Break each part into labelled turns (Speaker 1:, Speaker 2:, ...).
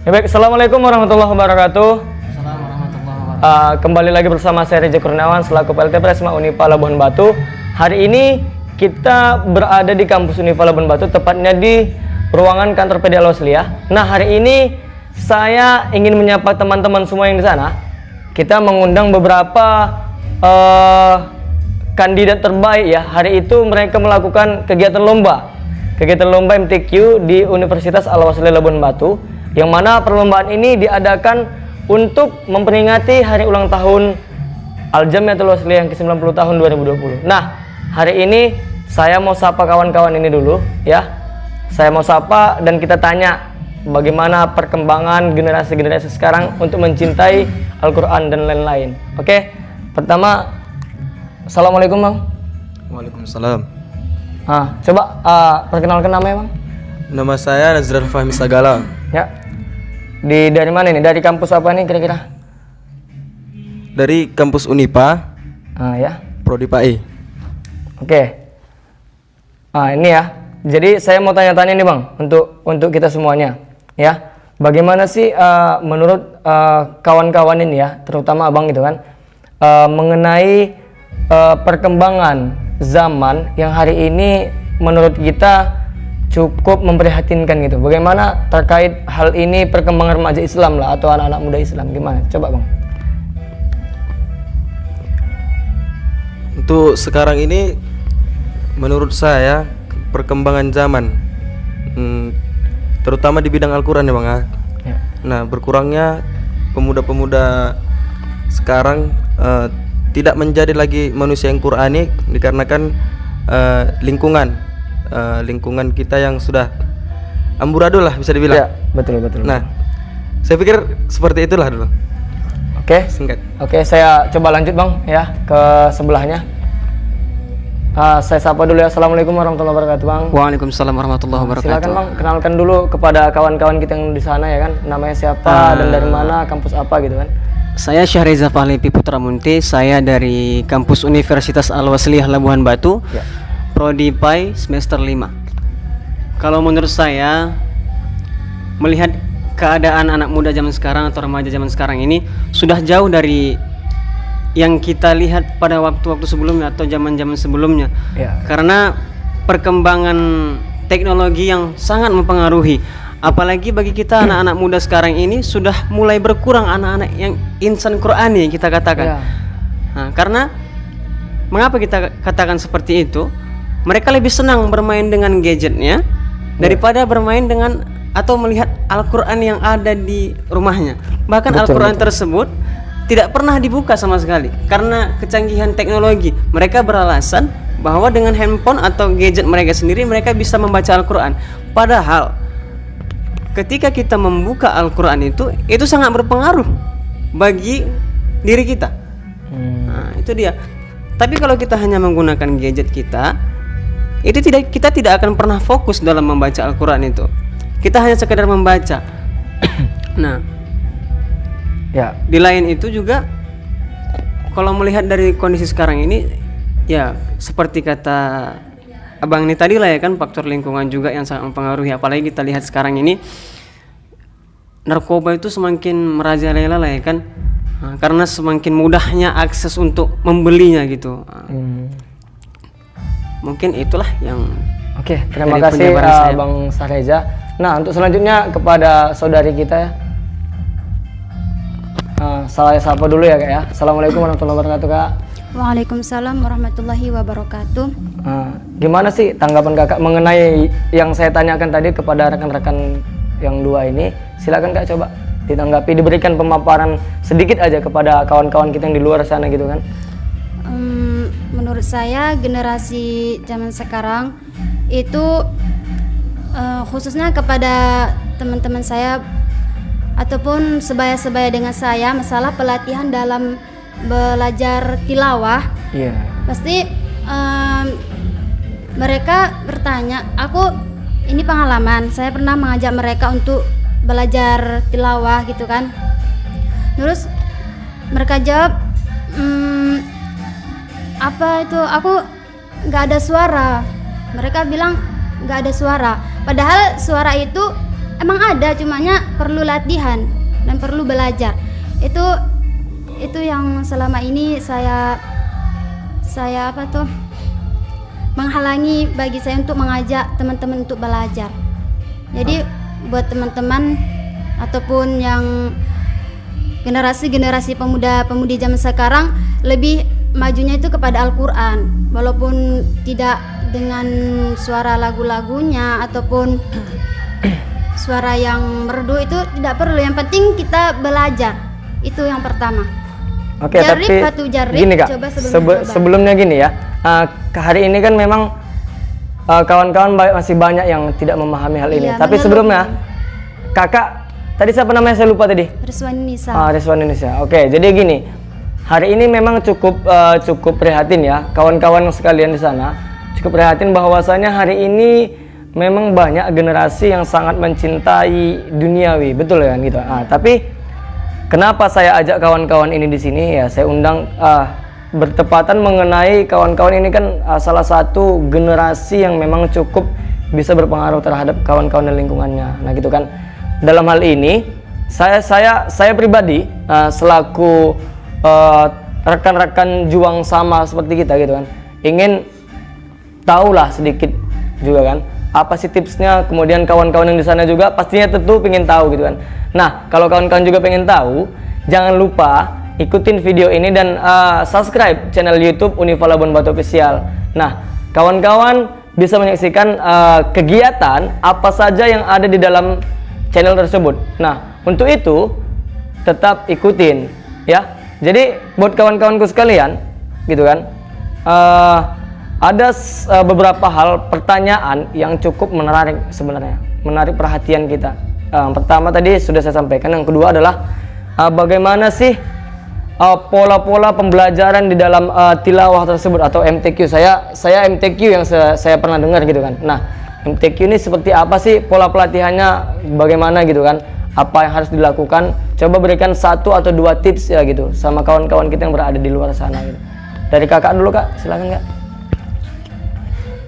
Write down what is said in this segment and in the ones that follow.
Speaker 1: Ya, baik, Assalamualaikum warahmatullahi wabarakatuh.
Speaker 2: Assalamualaikum warahmatullahi wabarakatuh.
Speaker 1: Kembali lagi bersama saya Reza Kurniawan selaku PLT Presma Unifa Labuhan Batu. Hari ini kita berada di kampus Unifa Labuhan Batu, tepatnya di ruangan kantor PD Al-Wasliyah. Nah, hari ini saya ingin menyapa teman-teman semua yang di sana. Kita mengundang beberapa kandidat terbaik ya. Hari itu mereka melakukan kegiatan lomba MTQ di Universitas Al-Wasliyah Labuhan Batu, yang mana perlombaan ini diadakan untuk memperingati hari ulang tahun Al-Jamiatul Wasliyah yang ke-90 tahun 2020. Nah, hari ini saya mau sapa kawan-kawan ini dulu ya. Saya mau sapa dan kita tanya bagaimana perkembangan generasi-generasi sekarang untuk mencintai Al-Quran dan lain-lain. Oke, pertama, Assalamualaikum Bang.
Speaker 3: Waalaikumsalam.
Speaker 1: Coba perkenalkan namanya Bang.
Speaker 3: Nama saya Nazrul Fahmi Sagala.
Speaker 1: Ya. Dari mana ini? Dari kampus apa nih kira-kira?
Speaker 3: Dari kampus Unipa.
Speaker 1: Ya.
Speaker 3: Prodi PAI.
Speaker 1: Oke. Ini ya. Jadi saya mau tanya-tanya nih Bang, untuk kita semuanya, ya. Bagaimana sih menurut kawan-kawan ini ya, terutama Abang gitu kan, mengenai perkembangan zaman yang hari ini menurut kita cukup memprihatinkan gitu. Bagaimana terkait hal ini perkembangan remaja Islam lah atau anak-anak muda Islam, gimana? Coba Bang.
Speaker 3: Untuk sekarang ini menurut saya perkembangan zaman terutama di bidang Al-Quran ya Bang ya. Nah, berkurangnya pemuda-pemuda sekarang tidak menjadi lagi manusia yang Qurani dikarenakan lingkungan kita yang sudah amburadul lah bisa dibilang.
Speaker 1: Ya, betul.
Speaker 3: Nah, saya pikir seperti itulah dulu.
Speaker 1: Oke,
Speaker 3: Singkat.
Speaker 1: Oke, saya coba lanjut Bang ya ke sebelahnya. Saya sapa dulu ya. Assalamualaikum warahmatullahi wabarakatuh Bang.
Speaker 2: Waalaikumsalam warahmatullahi wabarakatuh.
Speaker 1: Silakan Bang, kenalkan dulu kepada kawan-kawan kita yang di sana ya kan. Namanya siapa dan dari mana, kampus apa gitu kan.
Speaker 2: Saya Syahriza Fahlevi Putra Munti. Saya dari kampus Universitas Al-Wasliyah Labuhan Batu.
Speaker 1: Ya.
Speaker 2: Prodi PAI semester 5. Kalau menurut saya, melihat keadaan anak muda zaman sekarang atau remaja zaman sekarang ini sudah jauh dari yang kita lihat pada waktu-waktu sebelumnya atau zaman-zaman sebelumnya.
Speaker 1: Ya.
Speaker 2: Karena perkembangan teknologi yang sangat mempengaruhi, apalagi bagi kita anak-anak muda sekarang ini sudah mulai berkurang anak-anak yang insan Qurani kita katakan.
Speaker 1: Ya.
Speaker 2: Nah, karena mengapa kita katakan seperti itu? Mereka lebih senang bermain dengan gadgetnya daripada bermain dengan atau melihat Al-Quran yang ada di rumahnya. Bahkan Al-Quran tersebut tidak pernah dibuka sama sekali karena kecanggihan teknologi. Mereka beralasan bahwa dengan handphone atau gadget mereka sendiri mereka bisa membaca Al-Quran. Padahal ketika kita membuka Al-Quran itu sangat berpengaruh bagi diri kita. Nah, itu dia. Tapi kalau kita hanya menggunakan gadget kita tidak akan pernah fokus dalam membaca Al-Quran itu. Kita hanya sekedar membaca. Nah,
Speaker 1: Ya.
Speaker 2: di lain itu juga kalau melihat dari kondisi sekarang ini, ya seperti kata Abang ini tadi lah ya kan, faktor lingkungan juga yang sangat mempengaruhi. Apalagi kita lihat sekarang ini narkoba itu semakin merajalela lah ya kan. Nah, karena semakin mudahnya akses untuk membelinya gitu. Mungkin itulah yang
Speaker 1: Oke, terima
Speaker 2: dari
Speaker 1: kasih
Speaker 2: penjabaran saya.
Speaker 1: Bang Syahriza. Nah, untuk selanjutnya kepada saudari kita ya. Saya sapa dulu ya Kak ya. Assalamualaikum warahmatullahi wabarakatuh Kak.
Speaker 4: Waalaikumsalam warahmatullahi wabarakatuh.
Speaker 1: Gimana sih tanggapan Kakak mengenai yang saya tanyakan tadi kepada rekan-rekan yang dua ini? Silakan Kak, coba ditanggapi, diberikan pemaparan sedikit aja kepada kawan-kawan kita yang di luar sana gitu kan.
Speaker 4: Menurut saya generasi zaman sekarang itu khususnya kepada teman-teman saya ataupun sebaya-sebaya dengan saya masalah pelatihan dalam belajar tilawah.
Speaker 1: Iya.
Speaker 4: Pasti mereka bertanya, ini pengalaman, saya pernah mengajak mereka untuk belajar tilawah gitu kan. Terus mereka jawab, apa itu, aku nggak ada suara. Mereka bilang nggak ada suara, padahal suara itu emang ada, cumanya perlu latihan dan perlu belajar. Itu yang selama ini saya menghalangi bagi saya untuk mengajak teman-teman untuk belajar. Jadi buat teman-teman ataupun yang generasi pemuda-pemudi zaman sekarang, lebih majunya itu kepada Al-Quran, walaupun tidak dengan suara lagu-lagunya ataupun suara yang merdu, itu tidak perlu. Yang penting kita belajar, itu yang pertama.
Speaker 1: Oke,
Speaker 4: Jarib
Speaker 1: tapi
Speaker 4: batu jarib,
Speaker 1: gini Kak,
Speaker 4: coba sebelum
Speaker 1: sebelumnya gini ya, hari ini kan memang kawan-kawan masih banyak yang tidak memahami hal ini.
Speaker 4: Iya,
Speaker 1: Tapi
Speaker 4: mengeluh.
Speaker 1: sebelumnya, Kakak tadi siapa namanya, saya lupa tadi.
Speaker 4: Rizwan Nisa.
Speaker 1: Rizwan Indonesia. Oke, jadi gini, hari ini memang cukup prihatin ya, kawan-kawan sekalian di sana, cukup prihatin bahwasanya hari ini memang banyak generasi yang sangat mencintai duniawi, betul ya kan gitu. Tapi kenapa saya ajak kawan-kawan ini di sini ya, saya undang bertepatan mengenai kawan-kawan ini kan salah satu generasi yang memang cukup bisa berpengaruh terhadap kawan-kawan dan lingkungannya. Nah gitu kan. Dalam hal ini saya pribadi selaku rekan-rekan juang sama seperti kita gitu kan, ingin tahulah sedikit juga kan apa sih tipsnya. Kemudian kawan-kawan yang di sana juga pastinya tentu pengen tahu gitu kan. Nah kalau kawan-kawan juga pengen tahu, jangan lupa ikutin video ini dan subscribe channel YouTube Unifa Labuan Batu Official. Nah kawan-kawan bisa menyaksikan kegiatan apa saja yang ada di dalam channel tersebut. Nah untuk itu tetap ikutin ya. Jadi buat kawan-kawanku sekalian gitu kan, ada beberapa hal pertanyaan yang cukup menarik sebenarnya, menarik perhatian kita. Pertama tadi sudah saya sampaikan, yang kedua adalah bagaimana sih pola-pola pembelajaran di dalam tilawah tersebut atau MTQ. Saya MTQ yang saya pernah dengar gitu kan. Nah MTQ ini seperti apa sih pola pelatihannya, bagaimana gitu kan, apa yang harus dilakukan. Coba berikan 1 atau 2 tips ya gitu sama kawan-kawan kita yang berada di luar sana gitu. Dari kakak dulu Kak, silakan Kak.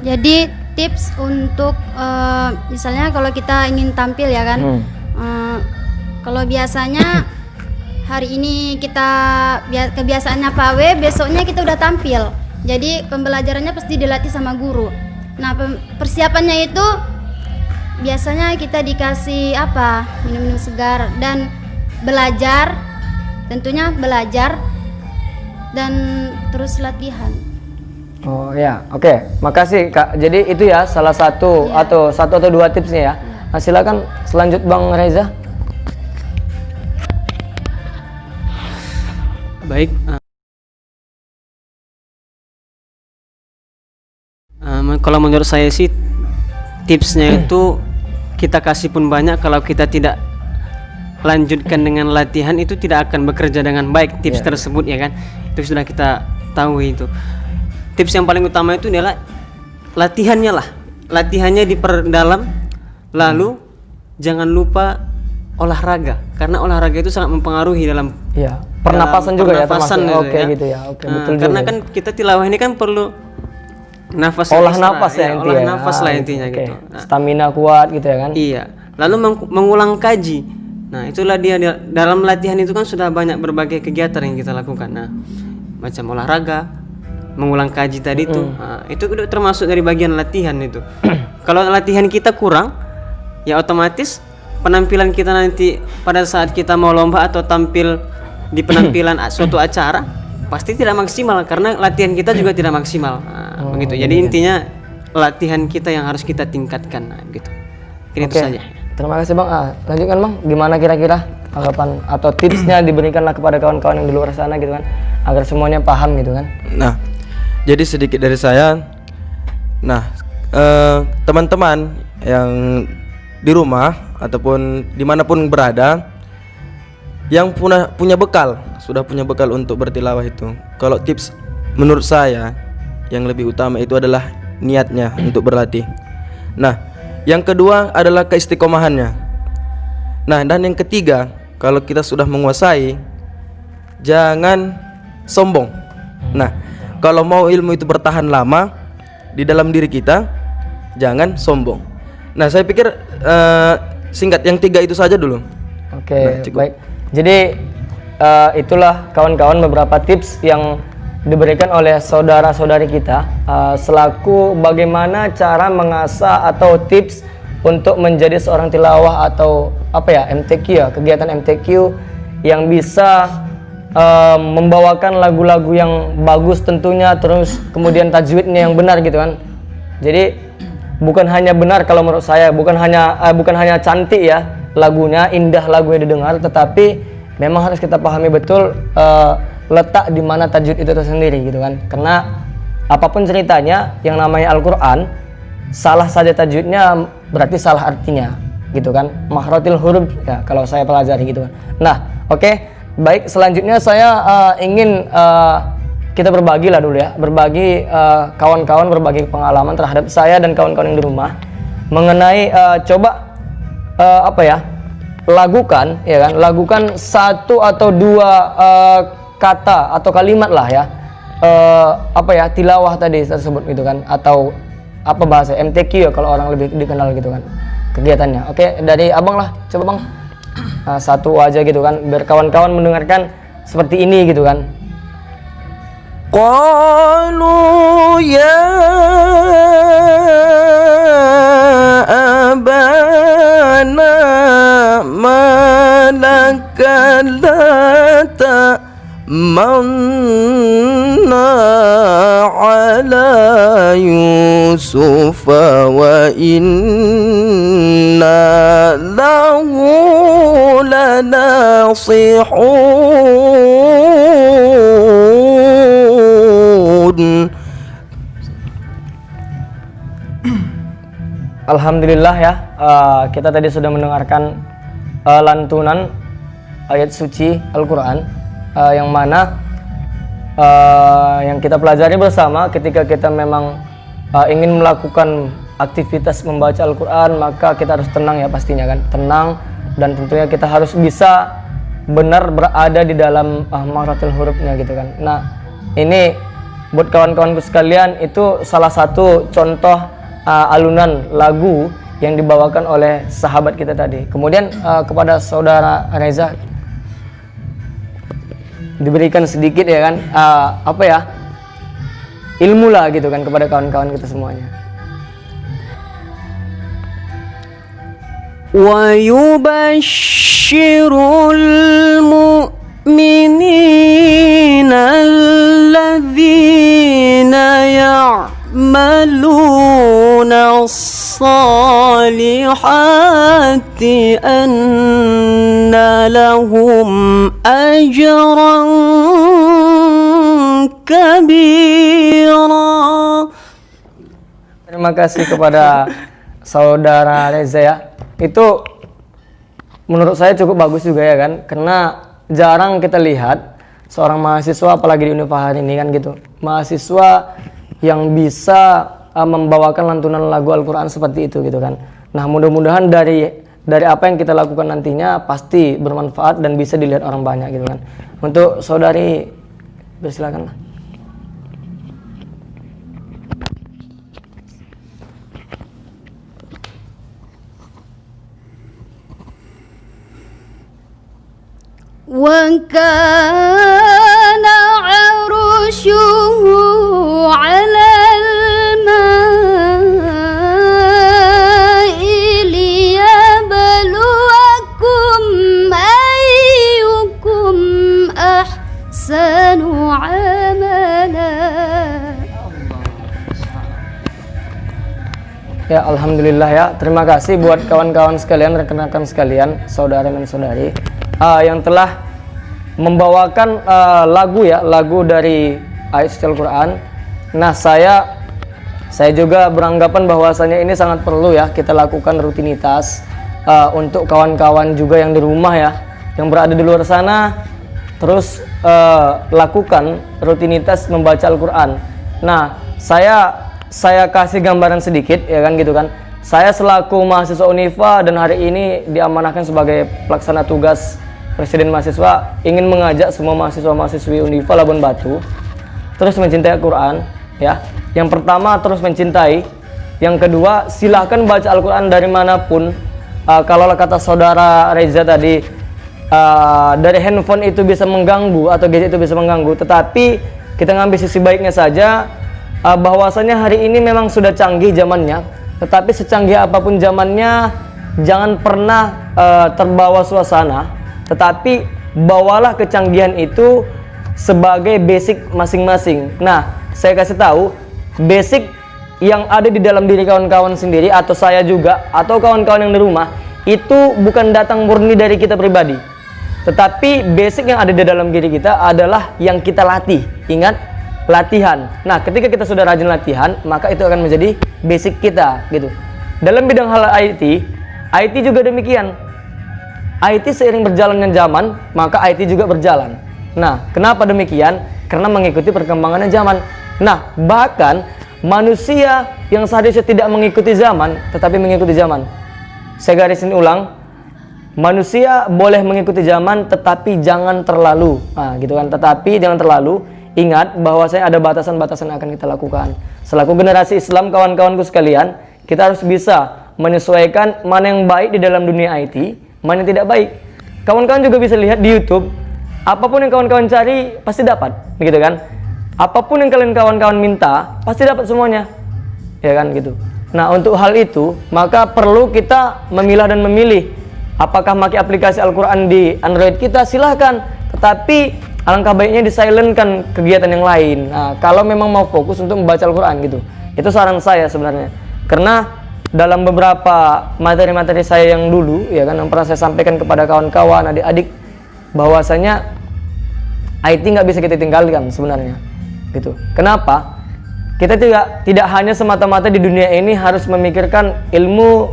Speaker 4: Jadi tips untuk misalnya kalau kita ingin tampil ya kan, kalau biasanya hari ini kita kebiasaannya PAW, besoknya kita udah tampil. Jadi pembelajarannya pasti dilatih sama guru. Nah persiapannya itu biasanya kita dikasih minum-minum segar dan belajar, tentunya belajar dan terus latihan.
Speaker 1: Oh ya, oke. Makasih Kak. Jadi itu ya salah satu atau 1 atau 2 tipsnya ya. Nah, silakan selanjut Bang Reza.
Speaker 2: Baik. Kalau menurut saya sih tipsnya itu kita kasih pun banyak, kalau kita tidak lanjutkan dengan latihan itu tidak akan bekerja dengan baik tips tersebut ya kan. Itu sudah kita tahu itu. Tips yang paling utama itu adalah latihannya lah. Latihannya diperdalam, lalu jangan lupa olahraga, karena olahraga itu sangat mempengaruhi dalam
Speaker 1: pernapasan juga
Speaker 2: pernapasan
Speaker 1: ya termasuk.
Speaker 2: Oke,
Speaker 1: gitu ya. Oke, betul
Speaker 2: karena
Speaker 1: juga.
Speaker 2: kan kita tilawah ini kan perlu nafas,
Speaker 1: olah nafas ya intinya.
Speaker 2: Olah nafas lah intinya gitu.
Speaker 1: Stamina kuat gitu ya kan.
Speaker 2: Iya. Lalu mengulang kaji. Nah, itulah dia dalam latihan itu kan sudah banyak berbagai kegiatan yang kita lakukan. Nah, macam olahraga, mengulang kaji tadi itu udah termasuk dari bagian latihan itu. Kalau latihan kita kurang, ya otomatis penampilan kita nanti pada saat kita mau lomba atau tampil di penampilan suatu acara pasti tidak maksimal karena latihan kita juga tidak maksimal. Begitu. Jadi intinya latihan kita yang harus kita tingkatkan gitu. Itu saja.
Speaker 1: Terima kasih Bang. Lanjutkan Bang, gimana kira-kira tanggapan atau tipsnya diberikanlah kepada kawan-kawan yang di luar sana gitu kan, agar semuanya paham gitu kan.
Speaker 3: Nah, jadi sedikit dari saya. Nah, teman-teman yang di rumah ataupun dimanapun berada yang punya bekal, sudah punya bekal untuk bertilawah itu, kalau tips menurut saya yang lebih utama itu adalah niatnya untuk berlatih. Nah, yang kedua adalah keistiqomahannya. Nah, dan yang ketiga, kalau kita sudah menguasai, jangan sombong. Nah, kalau mau ilmu itu bertahan lama di dalam diri kita, jangan sombong. Nah, saya pikir singkat yang 3 itu saja dulu.
Speaker 1: Oke,
Speaker 3: Nah, cukup.
Speaker 1: baik. Jadi itulah kawan-kawan beberapa tips yang diberikan oleh saudara-saudari kita selaku bagaimana cara mengasah atau tips untuk menjadi seorang tilawah atau apa ya, MTQ ya, kegiatan MTQ yang bisa membawakan lagu-lagu yang bagus tentunya, terus kemudian tajwidnya yang benar gitu kan. Jadi bukan hanya benar kalau menurut saya, bukan hanya cantik ya lagunya, indah lagunya didengar, tetapi memang harus kita pahami betul letak di mana tajwid itu tersendiri gitu kan. Karena apapun ceritanya yang namanya Al-Qur'an, salah saja tajwidnya berarti salah artinya gitu kan. Makhratil huruf ya kalau saya pelajari gitu kan. Nah, oke. Baik, selanjutnya saya ingin kita berbagi lah dulu ya, berbagi kawan-kawan berbagi pengalaman terhadap saya dan kawan-kawan yang di rumah mengenai coba apa ya, lagukan ya kan, lagukan 1 atau 2 kata atau kalimat lah ya, apa ya, tilawah tadi tersebut gitu kan, atau apa bahasa MTQ ya kalau orang lebih dikenal gitu kan kegiatannya. Oke, dari abang lah, coba bang. 1 aja gitu kan, biar kawan-kawan mendengarkan seperti ini gitu kan.
Speaker 3: Qalu ya abana malaka la ta'manna ala Yusuf wa inna lahu lanasihun.
Speaker 1: Alhamdulillah ya, kita tadi sudah mendengarkan lantunan ayat suci Al-Quran yang mana yang kita pelajari bersama ketika kita memang ingin melakukan aktivitas membaca Al-Quran, maka kita harus tenang ya pastinya kan, tenang, dan tentunya kita harus bisa benar berada di dalam makhratil hurufnya gitu kan. Nah, ini buat kawan-kawanku sekalian, itu salah satu contoh alunan lagu yang dibawakan oleh sahabat kita tadi. Kemudian kepada saudara Reza diberikan sedikit ya kan, apa ya, ilmu lah gitu kan kepada kawan-kawan kita semuanya.
Speaker 2: Wa yubashshirul mu'minina alladzina ya'maluna as-salihati anna lahum ajran kabira.
Speaker 1: Terima kasih kepada saudara Reza ya. Itu menurut saya cukup bagus juga ya kan, karena jarang kita lihat seorang mahasiswa, apalagi di Unifah ini kan gitu, mahasiswa yang bisa membawakan lantunan lagu Al-Quran seperti itu gitu kan. Nah, mudah-mudahan dari apa yang kita lakukan nantinya pasti bermanfaat dan bisa dilihat orang banyak gitu kan. Untuk saudari, bersilakan lah.
Speaker 4: وَكَانَ عَرْشُهُ عَلَى الْمَاءِ لِيَبْلُوَكُمْ أَيُّكُمْ أَحْسَنُ عَمَلًا.
Speaker 1: Ya, alhamdulillah ya. Terima kasih buat kawan-kawan sekalian, rekan-rekan sekalian, saudara dan saudari yang telah membawakan lagu ya, lagu dari ayat suci Al-Quran. Nah, saya juga beranggapan bahwasanya ini sangat perlu ya kita lakukan rutinitas untuk kawan-kawan juga yang di rumah ya, yang berada di luar sana, terus lakukan rutinitas membaca Al-Quran. Nah, saya kasih gambaran sedikit ya kan gitu kan. Saya selaku mahasiswa Unifah dan hari ini diamanahkan sebagai pelaksana tugas Presiden Mahasiswa, ingin mengajak semua mahasiswa-mahasiswi Unifah Labuan Batu terus mencintai Al-Quran ya. Yang pertama, terus mencintai. Yang kedua, silahkan baca Al-Quran dari manapun, kalau kata saudara Reza tadi, dari handphone itu bisa mengganggu atau gadget itu bisa mengganggu, tetapi kita ngambil sisi baiknya saja, bahwasanya hari ini memang sudah canggih zamannya, tetapi secanggih apapun zamannya, jangan pernah terbawa suasana, tetapi bawalah kecanggihan itu sebagai basic masing-masing. Nah, saya kasih tahu basic yang ada di dalam diri kawan-kawan sendiri atau saya juga atau kawan-kawan yang di rumah itu bukan datang murni dari kita pribadi, tetapi basic yang ada di dalam diri kita adalah yang kita latih. Ingat, latihan. Nah, ketika kita sudah rajin latihan, maka itu akan menjadi basic kita gitu. Dalam bidang hal IT juga demikian. IT seiring berjalannya zaman, maka IT juga berjalan. Nah, kenapa demikian? Karena mengikuti perkembangannya zaman. Nah, bahkan manusia yang seharusnya tidak mengikuti zaman, tetapi mengikuti zaman. Saya garisin ulang, manusia boleh mengikuti zaman, tetapi jangan terlalu. Nah, gitu kan? Tetapi jangan terlalu. Ingat bahwa saya ada batasan-batasan yang akan kita lakukan. Selaku generasi Islam, kawan-kawanku sekalian, kita harus bisa menyesuaikan mana yang baik di dalam dunia IT, mana yang tidak baik. Kawan-kawan juga bisa lihat di YouTube. Apapun yang kawan-kawan cari pasti dapat, begitu kan? Apapun yang kalian kawan-kawan minta pasti dapat semuanya, ya kan gitu. Nah, untuk hal itu maka perlu kita memilah dan memilih. Apakah pakai aplikasi Al-Quran di Android kita, silahkan. Tetapi alangkah baiknya di-silentkan kegiatan yang lain. Nah, kalau memang mau fokus untuk membaca Al-Quran gitu, itu saran saya sebenarnya. Karena dalam beberapa materi-materi saya yang dulu, ya kan, yang pernah saya sampaikan kepada kawan-kawan, adik-adik, bahwasanya IT nggak bisa kita tinggalkan sebenarnya, gitu. Kenapa? Kita tidak hanya semata-mata di dunia ini harus memikirkan ilmu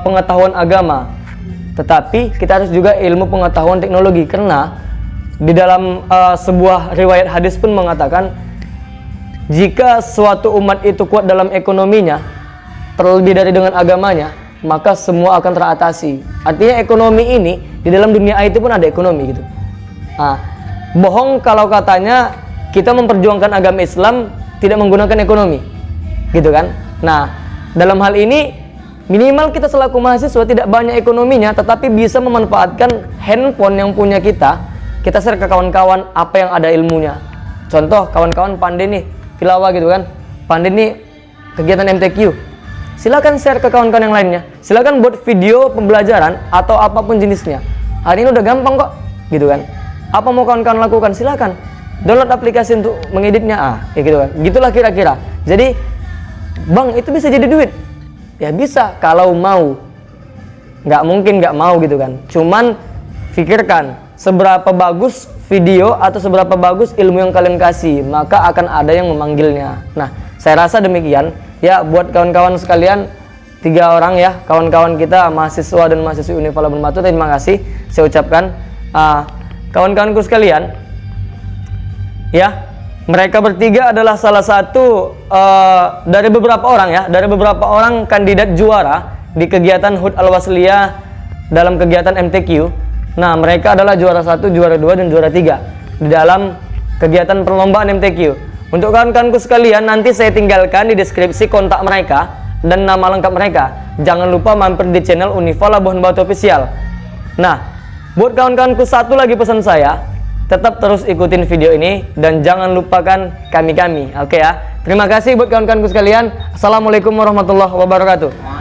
Speaker 1: pengetahuan agama, tetapi kita harus juga ilmu pengetahuan teknologi. Karena di dalam sebuah riwayat hadis pun mengatakan, jika suatu umat itu kuat dalam ekonominya, terlebih dari dengan agamanya, maka semua akan teratasi. Artinya ekonomi ini di dalam dunia IT pun ada ekonomi gitu. Nah, bohong kalau katanya kita memperjuangkan agama Islam tidak menggunakan ekonomi, gitu kan? Nah, dalam hal ini minimal kita selaku mahasiswa tidak banyak ekonominya, tetapi bisa memanfaatkan handphone yang punya kita share ke kawan-kawan apa yang ada ilmunya. Contoh, kawan-kawan pandai nih tilawah gitu kan, pandai nih kegiatan MTQ, silakan share ke kawan-kawan yang lainnya. Silakan buat video pembelajaran atau apapun jenisnya. Hari ini udah gampang kok, gitu kan. Apa mau kawan-kawan lakukan, silakan download aplikasi untuk mengeditnya, ya gitu kan. Gitulah kira-kira. Jadi, bang, itu bisa jadi duit. Ya bisa kalau mau. Nggak mungkin nggak mau gitu kan. Cuman pikirkan seberapa bagus video atau seberapa bagus ilmu yang kalian kasih, maka akan ada yang memanggilnya. Nah, saya rasa demikian. Ya, buat kawan-kawan sekalian, 3 orang ya, kawan-kawan kita mahasiswa dan mahasiswi Unifa Labuan Batu, terima kasih saya ucapkan. Kawan-kawanku sekalian, ya, mereka bertiga adalah salah satu dari beberapa orang ya, dari beberapa orang kandidat juara di kegiatan HUT Al-Wasliyah dalam kegiatan MTQ. Nah, mereka adalah juara 1, juara 2, dan juara 3 di dalam kegiatan perlombaan MTQ. Untuk kawan-kawanku sekalian, nanti saya tinggalkan di deskripsi kontak mereka dan nama lengkap mereka. Jangan lupa mampir di channel Unifa Labuan Batu Official. Nah, buat kawan-kawanku, satu lagi pesan saya, tetap terus ikutin video ini dan jangan lupakan kami-kami. Oke ya. Terima kasih buat kawan-kawanku sekalian. Assalamualaikum warahmatullahi wabarakatuh.